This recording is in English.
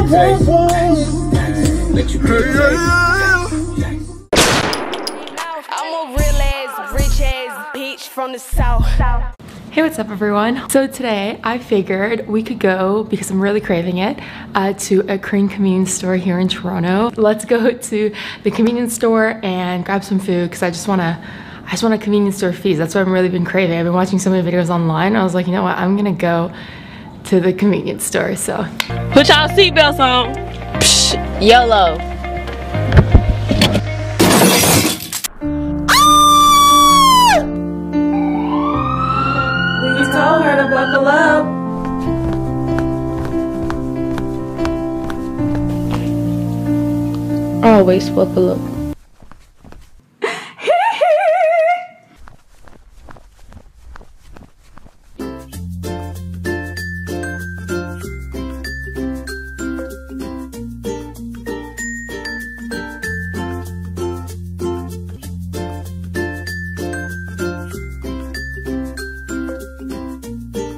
Let you I'm a real ass, rich ass bitch from the south. Hey, what's up everyone? So today I figured we could go, because I'm really craving it, to a Korean convenience store here in Toronto. Let's go to the convenience store and grab some food because I just want a convenience store feast. That's what I've really been craving. I've been watching so many videos online. I was like, you know what? I'm gonna go to the convenience store, so. Put y'all seatbelts on. Psh, YOLO. Please tell her to buckle up. Always buckle up.